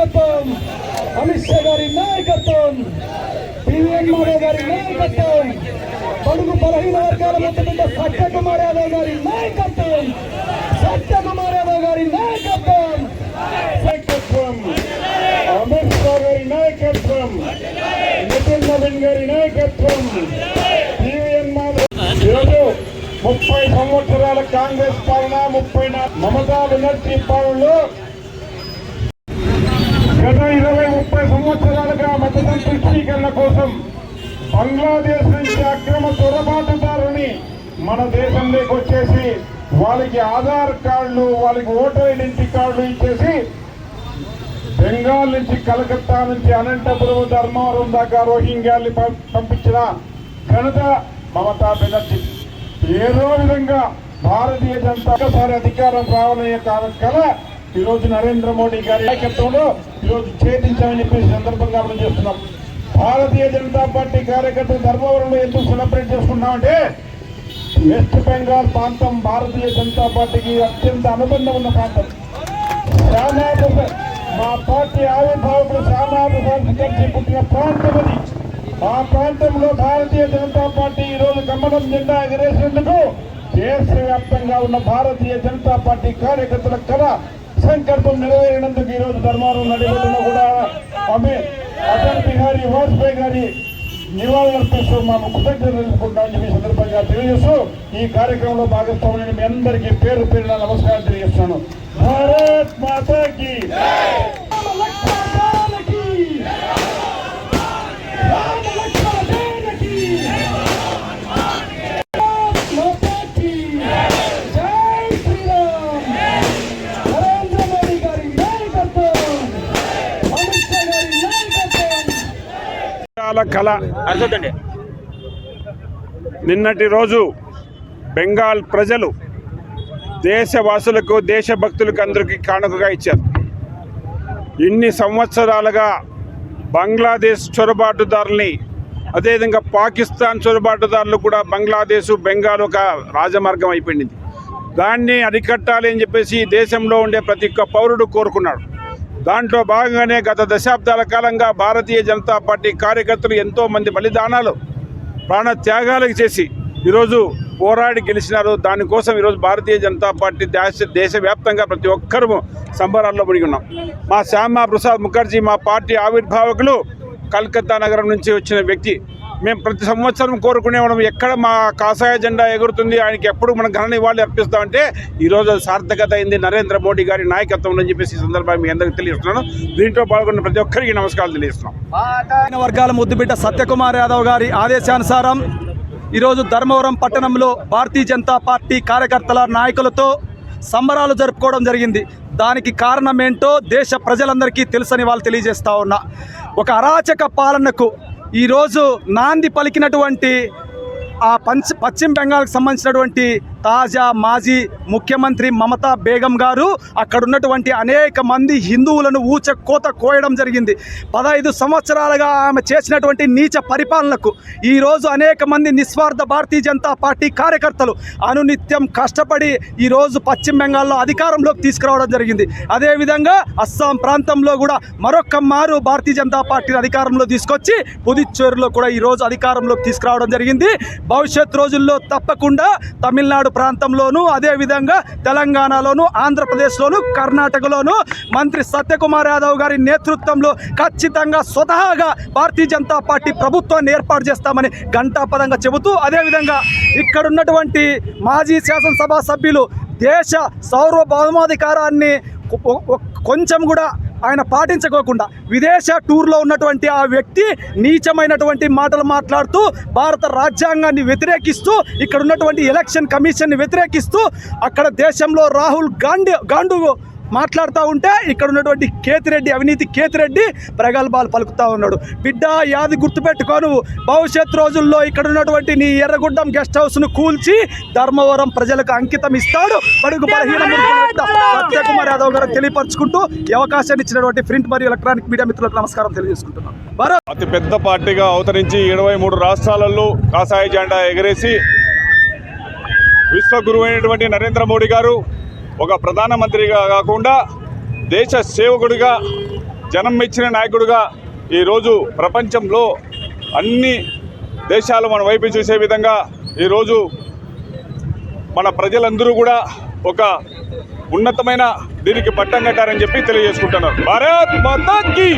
నాయకత్వం, అమిత్ షా గారి నాయకత్వం, పివిఎన్ మాధవ్ గారి నాయకత్వం, బడుగు బలహీన వర్గాల ముఖ్యమంత్రి సత్యకుమార్ యాదవ్ గారి నాయకత్వం, సత్యకుమార్ యాదవ్ గారి నాయకత్వం, అమిత్ షా గారి నాయకత్వం, నితిన్ నవీన్ గారి నాయకత్వం, పివిఎన్ మాధవ్. ఈరోజు 30 సంవత్సరాల కాంగ్రెస్ పాలన, 30 మమతా బెనర్జీ పాలనలో గత 20-30 సంవత్సరాలుగా మతదం పుష్టీకరణ కోసం బంగ్లాదేశ్ నుంచి అక్రమ చొరబాటుదారుని మన దేశంలోకి వచ్చేసి వాళ్ళకి ఆధార్ కార్డులు, వాళ్ళకి ఓటర్ ఐడెంటిటీ కార్డులు ఇచ్చేసి బెంగాల్ నుంచి, కలకత్తా నుంచి అనంతపురం, ధర్మవరం దాకా రోహింగ్యాల్ని పంపించిన ఘనత మమతా బెనర్జీ. ఏదో విధంగా భారతీయ జనతా ఒకసారి అధికారం రావాలనే కల ఈరోజు నరేంద్ర మోడీ గారి నాయకత్వంలో ఈరోజు ఛేదించామని చెప్పేసి సందర్భంగా మనం చేస్తున్నాం. భారతీయ జనతా పార్టీ కార్యకర్తలు ధర్మవరంలో ఎందుకు సెలబ్రేట్ చేసుకున్నామంటే, వెస్ట్ బెంగాల్ ప్రాంతం భారతీయ జనతా పార్టీకి అత్యంత అనుబంధం ఉన్న ప్రాంతం. మా పార్టీ ఆవిర్భావకులు శ్యామాప్రసాద్ ముఖర్జీ పుట్టిన ప్రాంతం అది. ఆ ప్రాంతంలో భారతీయ జనతా పార్టీ ఈరోజు కమలం జెండా ఎగరేసేందుకు దేశవ్యాప్తంగా ఉన్న భారతీయ జనతా పార్టీ కార్యకర్తల కళ సంకల్పం నెరవేరినందుకు ఈరోజు ధర్మవరం నడిబొడ్డులో కూడా అటల్ బిహారీ వాజ్పేయి గారి నివాళులర్పిస్తూ మేము కృతజ్ఞతలు తెలుసుకుంటామని చెప్పి సందర్భంగా తెలియజేస్తూ ఈ కార్యక్రమంలో భాగస్వామ్యం మీ అందరికీ పేరు పేరున నమస్కారం తెలియజేస్తున్నాను. భారత్ మాతాకి కళ. నిన్నటి రోజు బెంగాల్ ప్రజలు దేశవాసులకు, దేశభక్తులకు అందరికీ కానుకగా ఇచ్చారు. ఇన్ని సంవత్సరాలుగా బంగ్లాదేశ్ చొరబాటుదారుల్ని, అదేవిధంగా పాకిస్తాన్ చొరబాటుదారులు కూడా బంగ్లాదేశ్, బెంగాల్ ఒక రాజమార్గం అయిపోయింది. దాన్ని అరికట్టాలి అని చెప్పేసి దేశంలో ఉండే ప్రతి ఒక్క పౌరుడు కోరుకున్నాడు. దాంట్లో భాగంగానే గత దశాబ్దాల కాలంగా భారతీయ జనతా పార్టీ కార్యకర్తలు ఎంతోమంది బలిదానాలు, ప్రాణ త్యాగాలకు చేసి ఈరోజు పోరాడి గెలిచినారు. దానికోసం ఈరోజు భారతీయ జనతా పార్టీ దేశవ్యాప్తంగా ప్రతి ఒక్కరూ సంబరాల్లో మునిగి ఉన్నాం. మా శ్యామాప్రసాద్ ముఖర్జీ మా పార్టీ ఆవిర్భావకులు కలకత్తా నగరం నుంచి వచ్చిన వ్యక్తి. మేము ప్రతి సంవత్సరం కోరుకునేవాళ్ళం, ఎక్కడ మా కాషాయ జెండా ఎగురుతుంది, ఆయనకి ఎప్పుడు మనం ఘన నివాళులు అర్పిస్తామంటే ఈరోజు సార్థకత అయింది నరేంద్ర మోడీ గారి నాయకత్వం అని చెప్పేసి ఈ సందర్భంగా మీ అందరికీ తెలియజేస్తున్నాను. దీంట్లో పాల్గొన్న ప్రతి ఒక్కరికి నమస్కారాలు తెలియజేస్తున్నాం. వర్గాల ముద్దుబిడ్డ సత్యకుమార్ యాదవ్ గారి ఆదేశానుసారం ఈరోజు ధర్మవరం పట్టణంలో భారతీయ జనతా పార్టీ కార్యకర్తల నాయకులతో సంబరాలు జరుపుకోవడం జరిగింది. దానికి కారణం ఏంటో దేశ ప్రజలందరికీ తెలుసని వాళ్ళు తెలియజేస్తూ ఉన్నా. ఒక అరాచక పాలనకు ఈరోజు నాంది పలికినటువంటి ఆ పశ్చిమ బెంగాల్కి సంబంధించినటువంటి తాజా మాజీ ముఖ్యమంత్రి మమతా బేగం గారు అక్కడ ఉన్నటువంటి అనేక మంది హిందువులను కోత కోయడం జరిగింది. 15 సంవత్సరాలుగా ఆమె చేసినటువంటి నీచ పరిపాలనకు ఈరోజు అనేక మంది నిస్వార్థ భారతీయ జనతా పార్టీ కార్యకర్తలు అనునిత్యం కష్టపడి ఈరోజు పశ్చిమ బెంగాల్లో అధికారంలోకి తీసుకురావడం జరిగింది. అదేవిధంగా అస్సాం ప్రాంతంలో కూడా మరొక్క మారు భారతీయ జనతా పార్టీని అధికారంలో తీసుకొచ్చి పుదుచ్చేరిలో కూడా ఈరోజు అధికారంలోకి తీసుకురావడం జరిగింది. భవిష్యత్ రోజుల్లో తప్పకుండా తమిళనాడు ప్రాంతంలోనూ, అదేవిధంగా తెలంగాణలోను, ఆంధ్రప్రదేశ్లోను, కర్ణాటకలోను మంత్రి సత్యకుమార్ యాదవ్ గారి నేతృత్వంలో ఖచ్చితంగా స్వతహాగా భారతీయ జనతా పార్టీ ప్రభుత్వాన్ని ఏర్పాటు చేస్తామని ఘంటాపదంగా చెబుతూ, అదేవిధంగా ఇక్కడ ఉన్నటువంటి మాజీ శాసనసభ సభ్యులు దేశ సార్వభౌమాధికారాన్ని కొంచెం కూడా ఆయన పాటించుకోకుండా విదేశ టూర్లో ఉన్నటువంటి ఆ వ్యక్తి నీచమైనటువంటి మాటలు మాట్లాడుతూ భారత రాజ్యాంగాన్ని వ్యతిరేకిస్తూ, ఇక్కడ ఉన్నటువంటి ఎలక్షన్ కమిషన్ని వ్యతిరేకిస్తూ, అక్కడ దేశంలో రాహుల్ గాంధీ మాట్లాడుతూ ఉంటే ఇక్కడ ఉన్నటువంటి కేతిరెడ్డి, అవినీతి కేతిరెడ్డి ప్రగల్భాలు పలుకుతూ ఉన్నాడు. బిడ్డ యాది గుర్తుపెట్టుకోను, భవిష్యత్ రోజుల్లో ఇక్కడ ఉన్నటువంటి నీ ఎర్రగుడ్డం గెస్ట్ హౌస్ను కూల్చి ధర్మవరం ప్రజలకు అంకితం ఇస్తాడు బడుగు బలహీన సత్యకుమార్ యాదవ్ గారు తెలియపరుచుకుంటూ ఈ అవకాశాన్ని ఇచ్చినటువంటి ప్రింట్ మరియు ఎలక్ట్రానిక్ మీడియా మిత్రులకు నమస్కారం తెలియజేసుకుంటున్నాను. అతి పెద్ద పార్టీగా అవతరించి 23 రాష్ట్రాలలో కాషాయ జెండా ఎగరేసి విశ్వగురువు అయినటువంటి నరేంద్ర మోడీ గారు ఒక ప్రధానమంత్రిగా కాకుండా దేశ సేవకుడిగా జనం మెచ్చిన నాయకుడిగా ఈరోజు ప్రపంచంలో అన్ని దేశాలు మన వైపు చూసే విధంగా ఈరోజు మన ప్రజలందరూ కూడా ఒక ఉన్నతమైన దీనికి పట్టం కట్టారని చెప్పి తెలియజేసుకుంటున్నారు. భారత్ మాతా కీ